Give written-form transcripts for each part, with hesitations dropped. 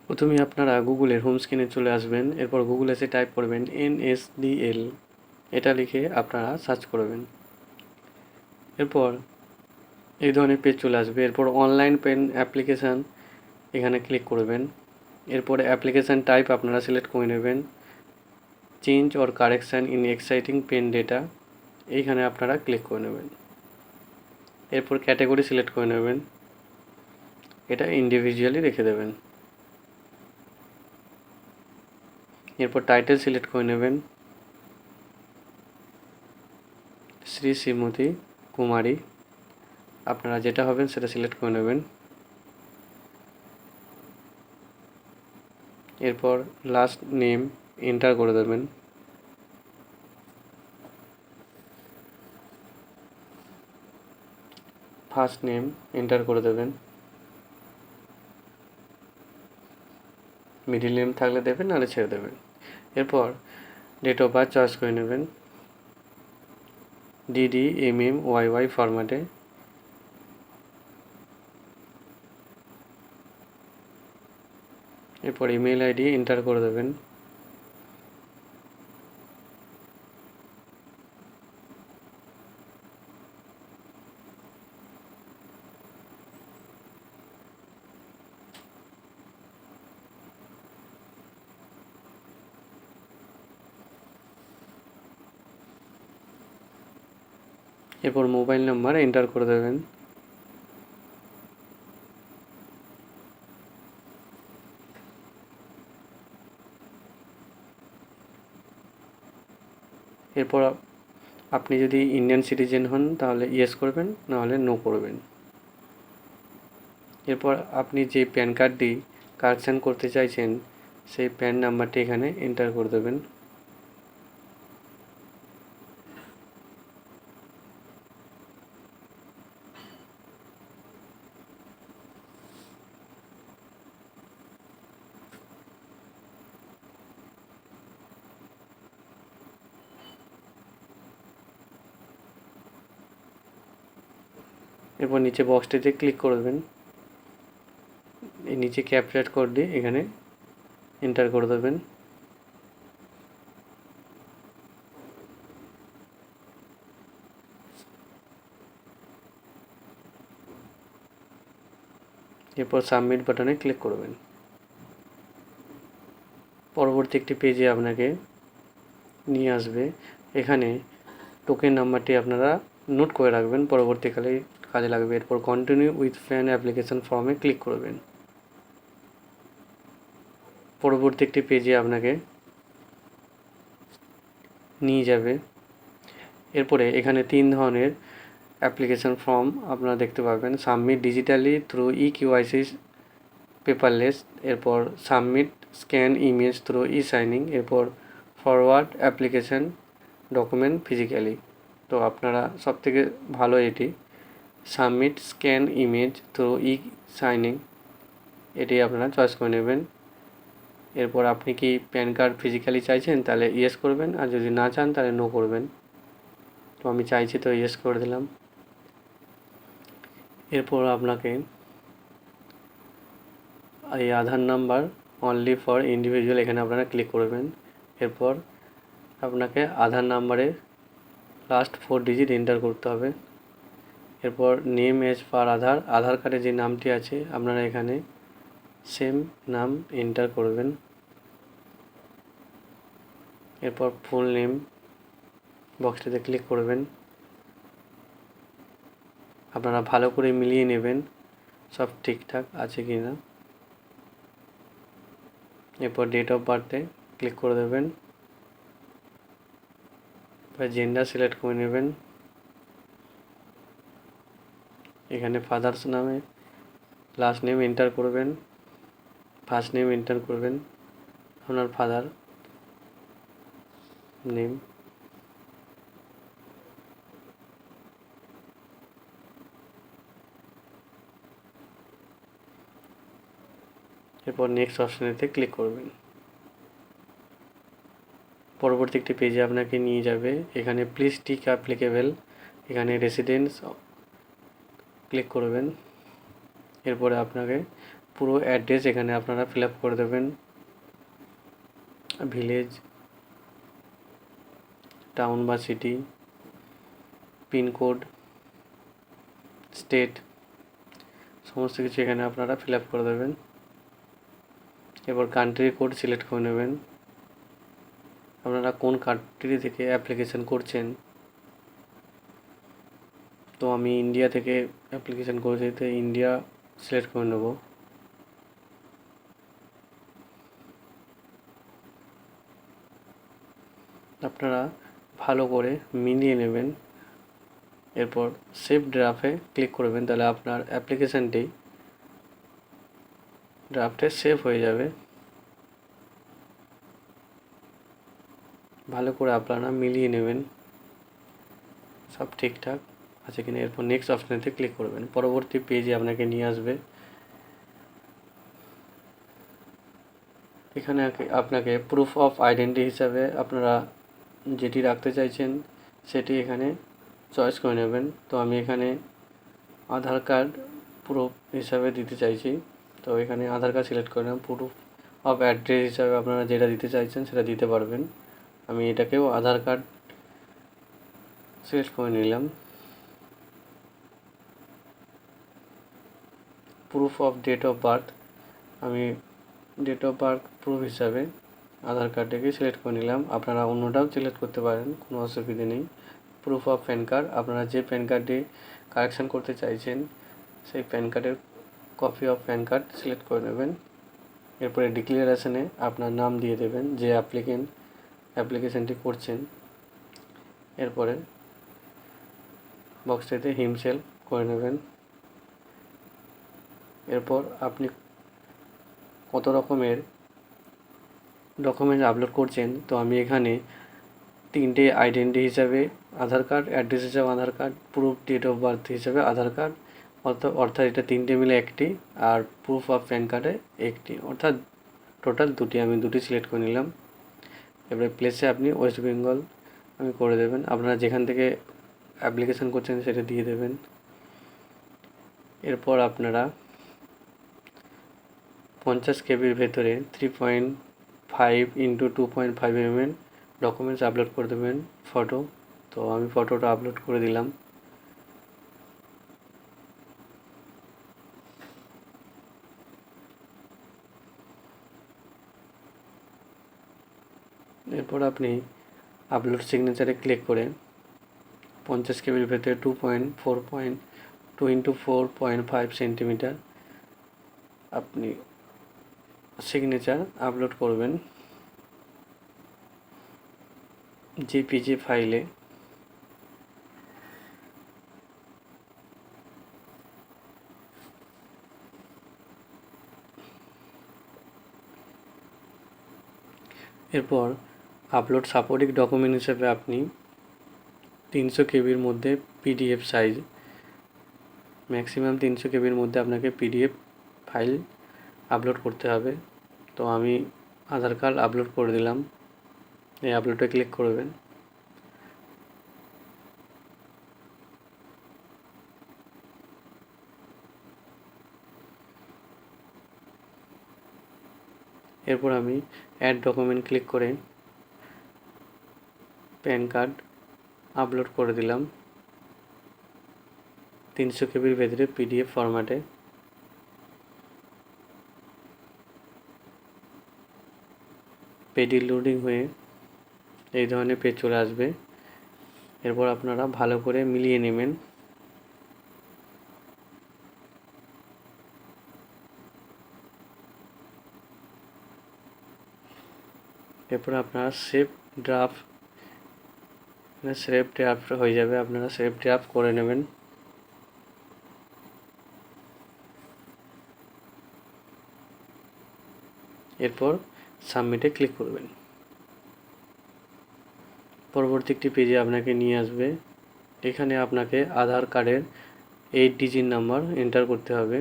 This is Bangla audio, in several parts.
প্রথমে আপনারা গুগলের হোম স্ক্রিনে চলে আসবেন, এরপর গুগলে এসে টাইপ করবেন nsdl, এটা লিখে আপনারা সার্চ করবেন। এরপর এই ধরনের পেজ চলে আসবে। এরপর অনলাইন পেন অ্যাপ্লিকেশান এখানে ক্লিক করবেন। এরপরে অ্যাপ্লিকেশান টাইপ আপনারা সিলেক্ট করে নেবেন, change or correction in existing PAN data, এইখানে আপনারা ক্লিক করে নেবেন। এরপর ক্যাটাগরি সিলেক্ট করে নেবেন, এটা ইন্ডিভিজুয়ালি রেখে দেবেন। এরপর টাইটেল সিলেক্ট করে নেবেন, শ্রী শ্রীমতী কুমারী, আপনারা যেটা হবেন সেটা সিলেক্ট করে নেবেন। এরপর লাস্ট নেম এন্টার করে দেবেন। ফার্স্ট নেম এন্টার করে দেবেন, মিডিল নেম থাকলে দেবেন, নাহলে ছেড়ে দেবেন। এরপর ডেট অফ বার্থ চয়েস করে নেবেন, DDMMYY ফরম্যাটে। এরপর ইমেল আইডি এন্টার করে দেবেন। এরপর মোবাইল নাম্বার এন্টার করে দেবেন। এরপর আপনি যদি ইন্ডিয়ান সিটিজেন হন তাহলে ইয়েস করবেন, নাহলে নো করবেন। এরপর আপনি যে প্যান কার্ডটি কারেকশান করতে চাইছেন সেই প্যান নাম্বারটি এখানে এন্টার করে দেবেন। এরপর নিচে বক্সটিতে ক্লিক করবেন, এই নিচে ক্যাপচার কোডটি এখানে এন্টার করে দেবেন। এরপর সাবমিট বাটনে ক্লিক করবেন। পরবর্তী একটি পেজে আপনাকে নিয়ে আসবে, এখানে টোকেন নাম্বারটি আপনারা নোট করে রাখবেন, পরবর্তীকালে কাজে লাগবে। এরপর কন্টিনিউ উইথ প্যান অ্যাপ্লিকেশন ফর্মে ক্লিক করবেন। পরবর্তী একটি পেজে আপনাকে নিয়ে যাবে। এরপরে এখানে 3 ধরনের অ্যাপ্লিকেশন ফর্ম আপনারা দেখতে পাবেন, submit digitally through ekyc paperless, এরপর submit scan image through signing, এরপর ফরওয়ার্ড অ্যাপ্লিকেশন ডকুমেন্ট ফিজিক্যালি। তো আপনারা সবথেকে ভালো এটি submit scan image through signing, এটি আপনারা চয়েস করে নেবেন। এরপর আপনি কি প্যান কার্ড ফিজিক্যালি চাইছেন তাহলে ইয়েস করবেন, আর যদি না চান তাহলে নো করবেন। তো আমি চাইছি তো ইয়েস করে দিলাম। এরপর আপনাকে এই আধার নাম্বার অনলি ফর ইন্ডিভিজুয়াল, এখানে আপনারা ক্লিক করবেন। এরপর আপনাকে আধার নাম্বারের লাস্ট 4 ডিজিট এন্টার করতে হবে। এরপর নেম এজ পার আধার কার্ডে যে নামটি আছে আপনারা এখানে সেম নাম এন্টার করবেন। এরপর ফুল নেম বক্সটিতে ক্লিক করবেন। আপনারা ভালো করে মিলিয়ে নেবেন সব ঠিকঠাক আছে কি না। এরপর ডেট অফ বার্থে ক্লিক করে দেবেন। এরপর জেন্ডার সিলেক্ট করে নেবেন, এখানে ফাদার্স নামে লাস্ট নেম এন্টার করবেন, ফার্স্ট নেম এন্টার করবেন আপনার ফাদার নেম। এরপর নেক্সট অপশানেতে ক্লিক করবেন। পরবর্তী একটি পেজে আপনাকে নিয়ে যাবে, এখানে প্লিজ টিক অ্যাপ্লিকেবল, এখানে রেসিডেন্স ক্লিক করবেন। এরপরে আপনাকে পুরো অ্যাড্রেস এখানে আপনারা ফিল আপ করে দেবেন, ভিলেজ, টাউন বা সিটি, পিনকোড, স্টেট, সমস্ত কিছু এখানে আপনারা ফিল আপ করে দেবেন। এরপর কান্ট্রি কোড সিলেক্ট করে নেবেন, আপনারা কোন কান্ট্রি থেকে অ্যাপ্লিকেশান করছেন। তো আমি ইন্ডিয়া থেকে অ্যাপ্লিকেশান করেছি, তো ইন্ডিয়া সিলেক্ট করে নেব। আপনারা ভালো করে মিলিয়ে নেবেন, এরপর সেভ ড্রাফটে ক্লিক করবেন, তাহলে আপনার অ্যাপ্লিকেশানটি ড্রাফটে সেভ হয়ে যাবে। ভালো করে আপনারা মিলিয়ে নেবেন সব ঠিকঠাক আছে কিনা। এরপর নেক্সট অপশানেতে ক্লিক করবেন, পরবর্তী পেজে আপনাকে নিয়ে আসবে। এখানে আপনাকে প্রুফ অফ আইডেন্টি হিসাবে আপনারা যেটি রাখতে চাইছেন সেটি এখানে চয়েস করে নেবেন। তো আমি এখানে আধার কার্ড প্রুফ হিসাবে দিতে চাইছি, তো এখানে আধার কার্ড সিলেক্ট করে নেব। প্রুফ অফ অ্যাড্রেস হিসাবে আপনারা যেটা দিতে চাইছেন সেটা দিতে পারবেন। আমি এটাকেও আধার কার্ড সিলেক্ট করে নিলাম। Proof of date of birth, আমি ডেট অফ বার্থ প্রুফ হিসাবে আধার কার্ডটাকে সিলেক্ট করে নিলাম। আপনারা অন্যটাও সিলেক্ট করতে পারেন, কোনো অসুবিধে নেই। প্রুফ অফ প্যান কার্ড, আপনারা যে প্যান কার্ডটি কারেকশান করতে চাইছেন সেই প্যান কার্ডের copy of pan card select করে নেবেন। এরপরে ডিক্লারেশনে আপনার নাম দিয়ে দেবেন, যে অ্যাপ্লিকেশানটি করছেন। এরপরে বক্সটিতে হিমসেলফ করে নেবেন। এরপর আপনি কত রকমের ডকুমেন্ট আপলোড করছেন, তো আমি এখানে তিনটে আইডেন্টি হিসাবে আধার কার্ড, অ্যাড্রেস হিসাবে Aadhaar card, proof date of birth হিসাবে আধার কার্ড, অর্থাৎ এটা তিনটে মিলে একটি, আর প্রুফ অফ প্যান কার্ডে একটি, অর্থাৎ টোটাল দুটি, আমি দুটি সিলেক্ট করে নিলাম। এবারে প্লেসে আপনি ওয়েস্ট বেঙ্গল আমি করে দেবেন, আপনারা যেখান থেকে অ্যাপ্লিকেশান করছেন সেটা দিয়ে দেবেন। এরপর আপনারা 50 কেবির ভেতরে 3.5 ইন্টু 2.5 mm ডকুমেন্টস আপলোড করে দেবেন, ফটো। তো আমি ফটোটা আপলোড করে দিলাম। এরপর আপনি আপলোড সিগনেচারে ক্লিক করে 50 কেবির ভেতরে 2 ইন্টু 4.5 সেন্টিমিটার আপনি সিগনেচার আপলোড করবেন জেপিজি ফাইলে। এরপর আপলোড সাপোর্টিং ডকুমেন্ট হিসেবে আপনি 300 কেবির মধ্যে পিডিএফ সাইজ, ম্যাক্সিমাম 300 কেবির মধ্যে আপনাকে পিডিএফ ফাইল আপলোড করতে হবে। তো আমি আধার কার্ড আপলোড করে দিলাম, এই আপলোডে ক্লিক করবেন। এরপর আমি অ্যাড ডকুমেন্ট ক্লিক করে প্যান কার্ড আপলোড করে দিলাম 300 কেবির ভেতরে পিডিএফ ফরম্যাটে। পেজটি লোডিং হয়ে এই ধরনের পেজ চলে আসবে। এরপর আপনারা ভালো করে মিলিয়ে নেবেন। এরপর আপনারা সেভ ড্রাফট হয়ে যাবে, আপনারা সেভ ড্রাফট করে নেবেন। এরপর সাবমিটে ক্লিক করবেন। পরবর্তী একটি পেজে আপনাকে নিয়ে আসবে, এখানে আপনাকে আধার কার্ডের 8 ডিজিট নাম্বার এন্টার করতে হবে।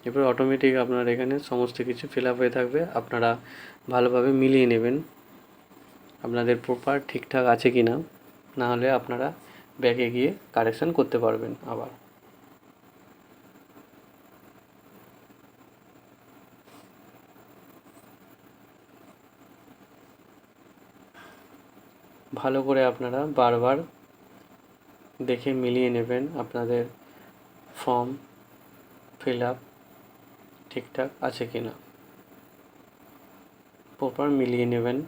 এরপর অটোমেটিক আপনার এখানে সমস্ত কিছু ফিল আপ হয়ে থাকবে, আপনারা ভালোভাবে মিলিয়ে নেবেন আপনাদের প্রপার ঠিকঠাক আছে কি না, নাহলে আপনারা ব্যাকে গিয়ে কারেকশান করতে পারবেন আবার। ভালো করে আপনারা বারবার দেখে মিলিয়ে নেবেন আপনাদের ফর্ম ফিল আপ ঠিকঠাক আছে কি না, প্রপার মিলিয়ে নেবেন।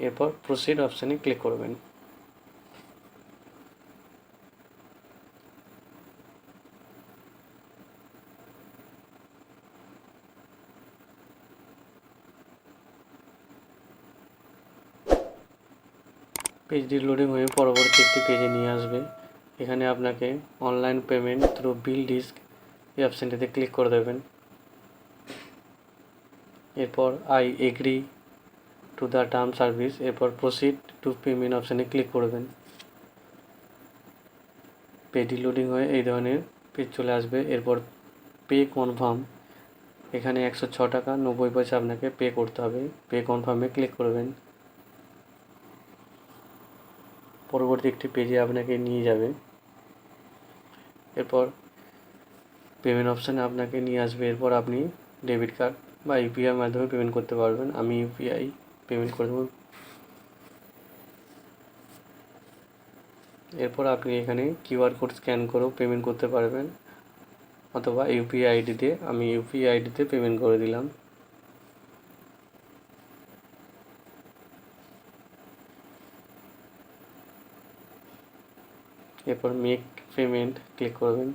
এরপর প্রসিড অপশানে ক্লিক করবেন। পেজটি লোডিং হয়ে পরবর্তী একটি পেজে নিয়ে আসবে। এখানে আপনাকে অনলাইন পেমেন্ট থ্রু বিল ডিস্ক এই অপশানটিতে ক্লিক করে দেবেন। এরপর I agree to the term service, এরপর প্রসিড টু পেমেন্ট অপশানে ক্লিক করবেন। পেজটি লোডিং হয়ে এই ধরনের পেজ চলে আসবে। এরপর পে কনফার্ম, এখানে 106 টাকা 90 পয়সা আপনাকে পে করতে হবে। পে কনফার্মে ক্লিক করবেন। পরবর্তী একটি পেজে আপনাকে নিয়ে যাবে। এরপর পেমেন্ট অপশানে আপনাকে নিয়ে আসবে। এরপর আপনি ডেবিট কার্ড বা ইউপিআই মাধ্যমে পেমেন্ট করতে পারবেন। আমি ইউপিআই পেমেন্ট করে দেবো। এরপর আপনি এখানে কিউআর কোড স্ক্যান করেও পেমেন্ট করতে পারবেন, অথবা ইউপিআই আইডি দিয়ে, আমি ইউপিআই আইডিতে পেমেন্ট করে দিলাম। এরপর মেক পেমেন্ট ক্লিক করবেন।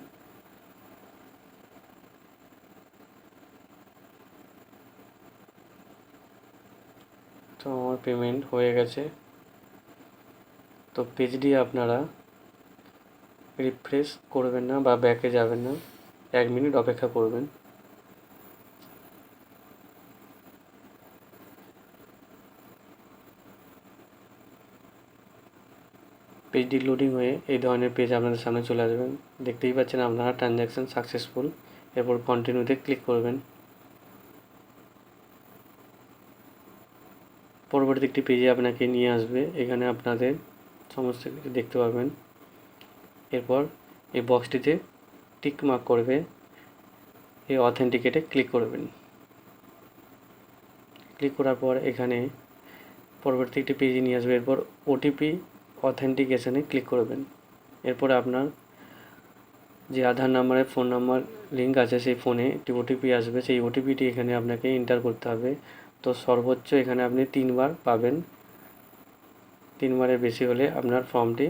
তো আমার পেমেন্ট হয়ে গেছে। তো পেজটি আপনারা রিফ্রেশ করবেন না বা ব্যাকে যাবেন না, 1 মিনিট অপেক্ষা করবেন। পেজটি লোডিং হয়ে এই ধরনের পেজ আপনাদের সামনে চলে আসবেন। দেখতেই পাচ্ছেন আপনারা ট্রানজ্যাকশান সাকসেসফুল। এরপর কন্টিনিউতে ক্লিক করবেন। পরবর্তী একটি পেজে আপনাকে নিয়ে আসবে। এখানে আপনাদের সমস্ত কিছু দেখতে পাবেন। এরপর এই বক্সটিতে টিক মার্ক করবে, এই অথেন্টিকেটে ক্লিক করবেন। ক্লিক করার পর এখানে পরবর্তী একটি পেজে নিয়ে আসবে। এরপর ওটিপি অথেন্টিকেশনে ক্লিক করবেন। এরপর আপনার যে আধার নাম্বারে ফোন নাম্বার লিঙ্ক আছে সেই ফোনে একটি ওটিপি আসবে। সেই ওটিপিটি এখানে আপনাকে এন্টার করতে হবে। তো সর্বোচ্চ এখানে আপনি 3 বার পাবেন। 3 বারের বেশি হলে আপনার ফর্মটি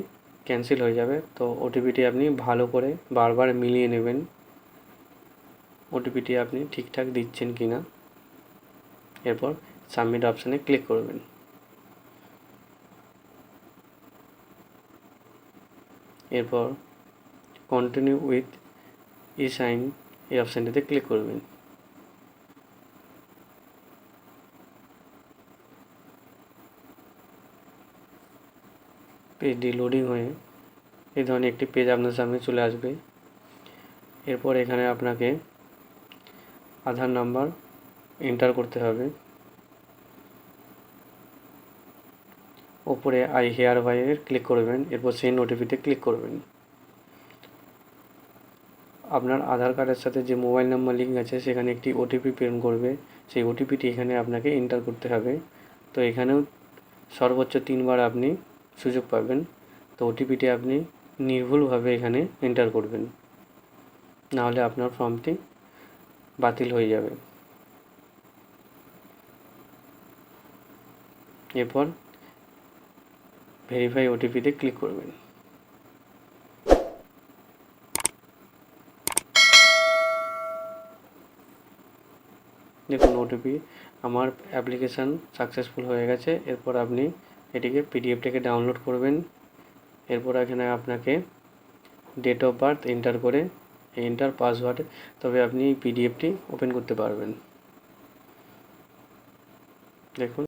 ক্যান্সেল হয়ে যাবে। তো ওটিপিটি আপনি ভালো করে বারবার মিলিয়ে নেবেন, ওটিপিটি আপনি ঠিকঠাক দিচ্ছেন কি না। এরপর সাবমিট অপশানে ক্লিক করবেন। এরপর কন্টিনিউ উইথ ই সাইন এই অপশানটিতে ক্লিক করবেন। পেজটি লোডিং হয়ে এই ধরনের একটি পেজ আপনার সামনে চলে আসবে। এরপর এখানে আপনাকে আধার নাম্বার এন্টার করতে হবে। ওপরে আই হেয়ার বাইয়ে ক্লিক করবেন। এরপর সেন্ড ওটিপিতে ক্লিক করবেন। আপনার আধার কার্ডের সাথে যে মোবাইল নাম্বার লিঙ্ক আছে সেখানে একটি ওটিপি প্রেরণ করবে। সেই ওটিপিটি এখানে আপনাকে এন্টার করতে হবে। তো এখানেও সর্বোচ্চ 3 বার আপনি সুযোগ পাবেন। তো ওটিপিটি আপনি নির্ভুলভাবে এখানে এন্টার করবেন, নাহলে আপনার ফর্মটি বাতিল হয়ে যাবে। এরপর ভেরিফাই ওটিপিতে ক্লিক করবেন। দেখুন ওটিপি আমার অ্যাপ্লিকেশান সাকসেসফুল হয়ে গেছে। এরপর আপনি এটিকে পিডিএফটাকে ডাউনলোড করবেন। এরপর এখানে আপনাকে ডেট অফ বার্থ এন্টার করে এন্টার পাসওয়ার্ড, তবে আপনি এই পিডিএফটি ওপেন করতে পারবেন। দেখুন